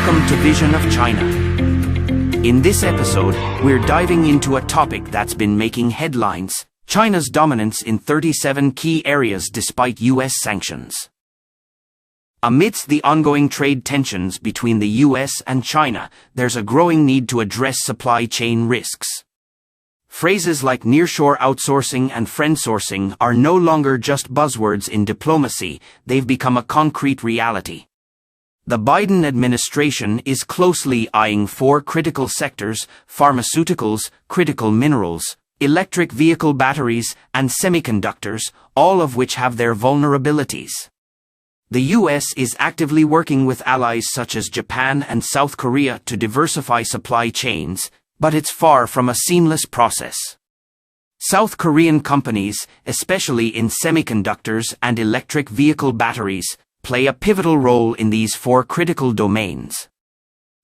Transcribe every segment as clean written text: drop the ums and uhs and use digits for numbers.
Welcome to Vision of China. In this episode, we're diving into a topic that's been making headlines: China's dominance in 37 key areas despite US sanctions. Amidst the ongoing trade tensions between the US and China, there's a growing need to address supply chain risks. Phrases like nearshore outsourcing and friendsourcing are no longer just buzzwords in diplomacy, they've become a concrete reality. The Biden administration is closely eyeing four critical sectors: pharmaceuticals, critical minerals, electric vehicle batteries, and semiconductors, all of which have their vulnerabilities. The US is actively working with allies such as Japan and South Korea to diversify supply chains, but it's far from a seamless process. South Korean companies, especially in semiconductors and electric vehicle batteries, play a pivotal role in these four critical domains.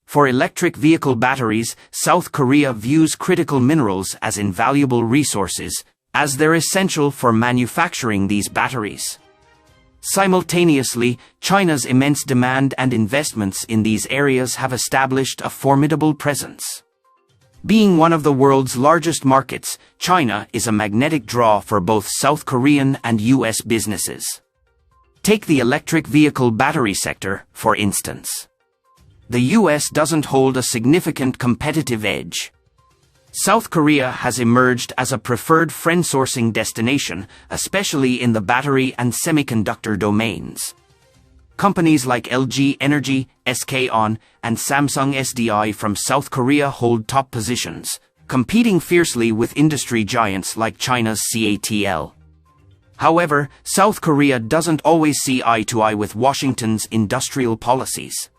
For electric vehicle batteries, South Korea views critical minerals as invaluable resources, as they're essential for manufacturing these batteries. Simultaneously, China's immense demand and investments in these areas have established a formidable presence. Being one of the world's largest markets, China is a magnetic draw for both South Korean and US businesses. Take the electric vehicle battery sector, for instance. The US doesn't hold a significant competitive edge. South Korea has emerged as a preferred friend-sourcing destination, especially in the battery and semiconductor domains. Companies like LG Energy, SK On, and Samsung SDI from South Korea hold top positions, competing fiercely with industry giants like China's CATL. However, South Korea doesn't always see eye to eye with Washington's industrial policies.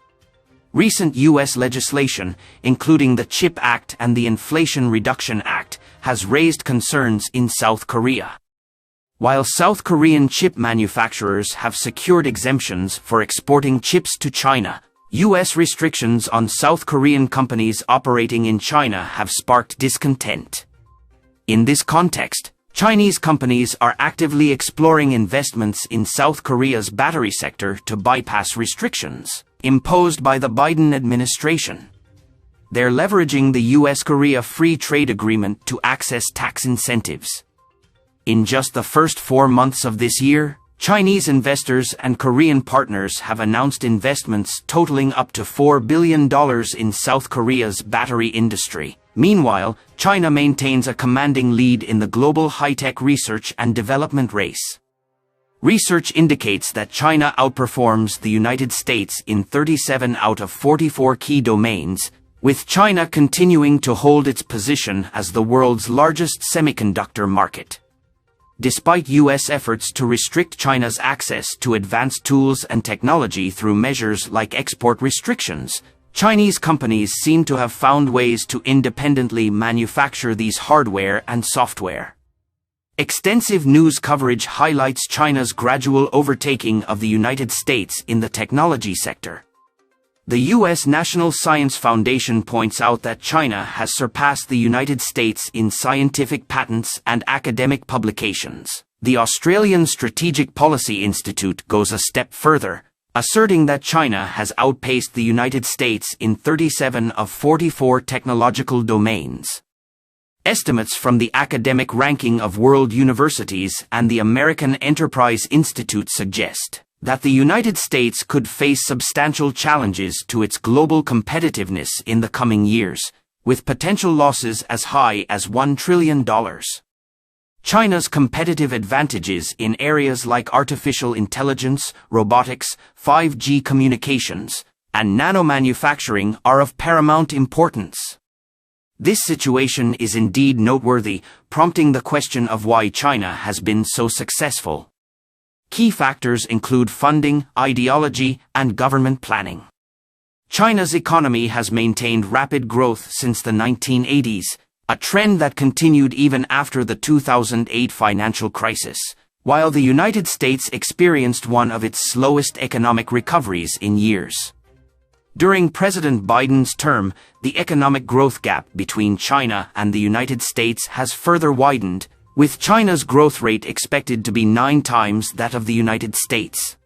Recent US legislation, including the CHIP Act and the Inflation Reduction Act, has raised concerns in South Korea. While South Korean chip manufacturers have secured exemptions for exporting chips to China, US restrictions on South Korean companies operating in China have sparked discontent. In this context, Chinese companies are actively exploring investments in South Korea's battery sector to bypass restrictions imposed by the Biden administration. They're leveraging the US-Korea Free Trade Agreement to access tax incentives. In just the first 4 months of this year, Chinese investors and Korean partners have announced investments totaling up to $4 billion in South Korea's battery industry. Meanwhile, China maintains a commanding lead in the global high-tech research and development race. Research indicates that China outperforms the United States in 37 out of 44 key domains, with China continuing to hold its position as the world's largest semiconductor market. Despite US efforts to restrict China's access to advanced tools and technology through measures like export restrictions, Chinese companies seem to have found ways to independently manufacture these hardware and software. Extensive news coverage highlights China's gradual overtaking of the United States in the technology sector. The US National Science Foundation points out that China has surpassed the United States in scientific patents and academic publications. The Australian Strategic Policy Institute goes a step further, asserting that China has outpaced the United States in 37 of 44 technological domains. Estimates from the Academic Ranking of World Universities and the American Enterprise Institute suggest that the United States could face substantial challenges to its global competitiveness in the coming years, with potential losses as high as $1 trillion. China's competitive advantages in areas like artificial intelligence, robotics, 5G communications, and nanomanufacturing are of paramount importance. This situation is indeed noteworthy, prompting the question of why China has been so successful. Key factors include funding, ideology, and government planning. China's economy has maintained rapid growth since the 1980s, a trend that continued even after the 2008 financial crisis, while the United States experienced one of its slowest economic recoveries in years. During President Biden's term, the economic growth gap between China and the United States has further widened, with China's growth rate expected to be 9 times that of the United States.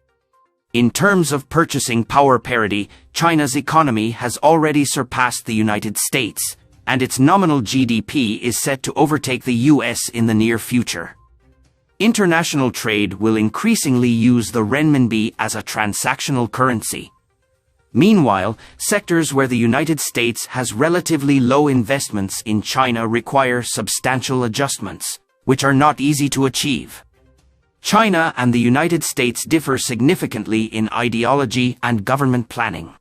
In terms of purchasing power parity, China's economy has already surpassed the United States, and its nominal GDP is set to overtake the US in the near future. International trade will increasingly use the renminbi as a transactional currency. Meanwhile, sectors where the United States has relatively low investments in China require substantial adjustments, which are not easy to achieve. China and the United States differ significantly in ideology and government planning.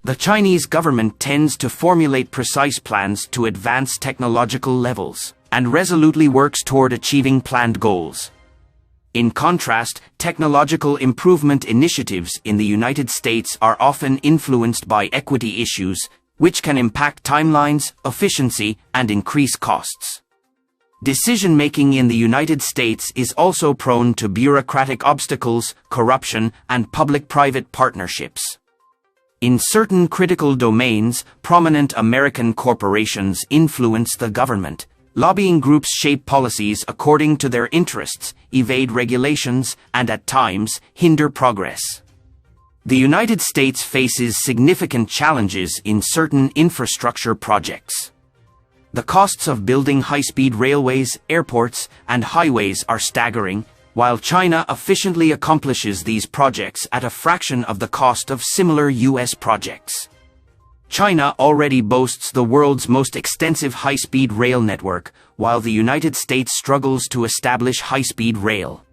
The Chinese government tends to formulate precise plans to advance technological levels, and resolutely works toward achieving planned goals. In contrast, technological improvement initiatives in the United States are often influenced by equity issues, which can impact timelines, efficiency, and increase costs. Decision-making in the United States is also prone to bureaucratic obstacles, corruption, and public-private partnerships. In certain critical domains, prominent American corporations influence the government. Lobbying groups shape policies according to their interests, evade regulations, and at times, hinder progress. The United States faces significant challenges in certain infrastructure projects. The costs of building high-speed railways, airports, and highways are staggering, while China efficiently accomplishes these projects at a fraction of the cost of similar US projects. China already boasts the world's most extensive high-speed rail network, while the United States struggles to establish high-speed rail.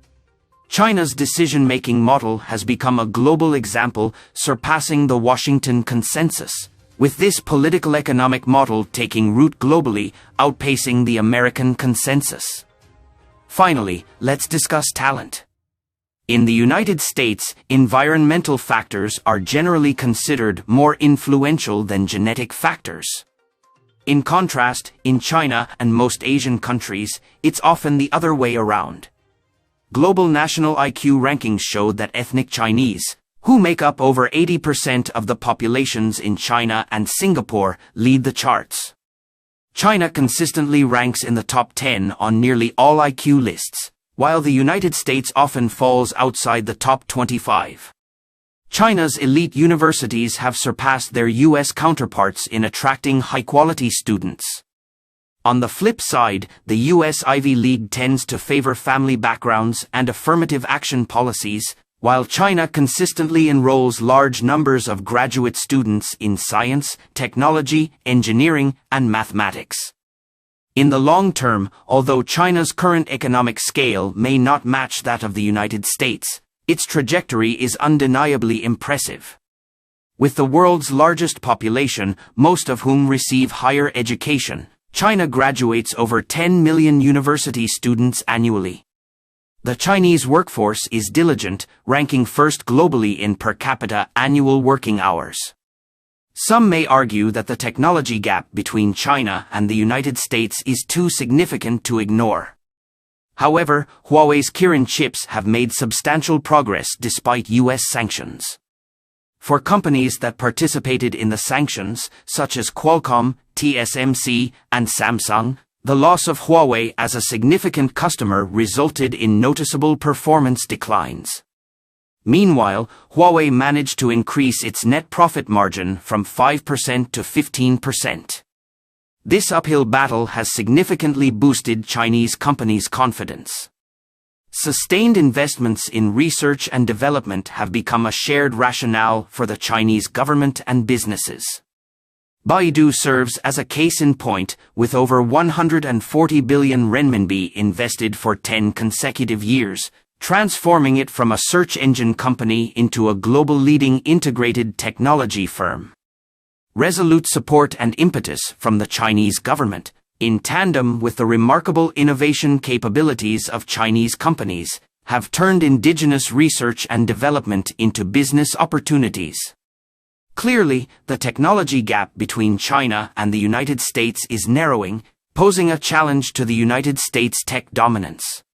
China's decision-making model has become a global example, surpassing the Washington Consensus, with this political economic model taking root globally, outpacing the American consensus. Finally, let's discuss talent. In the United States, environmental factors are generally considered more influential than genetic factors. In contrast, in China and most Asian countries, it's often the other way around. Global national IQ rankings show that ethnic Chinese, who make up over 80% of the populations in China and Singapore, lead the charts. China consistently ranks in the top 10 on nearly all IQ lists, while the United States often falls outside the top 25. China's elite universities have surpassed their US counterparts in attracting high-quality students. On the flip side, the US Ivy League tends to favor family backgrounds and affirmative action policies, while China consistently enrolls large numbers of graduate students in science, technology, engineering, and mathematics. In the long term, although China's current economic scale may not match that of the United States, its trajectory is undeniably impressive. With the world's largest population, most of whom receive higher education, China graduates over 10 million university students annually. The Chinese workforce is diligent, ranking first globally in per capita annual working hours. Some may argue that the technology gap between China and the United States is too significant to ignore. However, Huawei's Kirin chips have made substantial progress despite US sanctions. For companies that participated in the sanctions, such as Qualcomm, TSMC, and Samsung, the loss of Huawei as a significant customer resulted in noticeable performance declines. Meanwhile, Huawei managed to increase its net profit margin from 5% to 15%. This uphill battle has significantly boosted Chinese companies' confidence. Sustained investments in research and development have become a shared rationale for the Chinese government and businesses. Baidu serves as a case in point, with over 140 billion renminbi invested for 10 consecutive years, transforming it from a search engine company into a global leading integrated technology firm. Resolute support and impetus from the Chinese government, in tandem with the remarkable innovation capabilities of Chinese companies, have turned indigenous research and development into business opportunities. Clearly, the technology gap between China and the United States is narrowing, posing a challenge to the United States' tech dominance.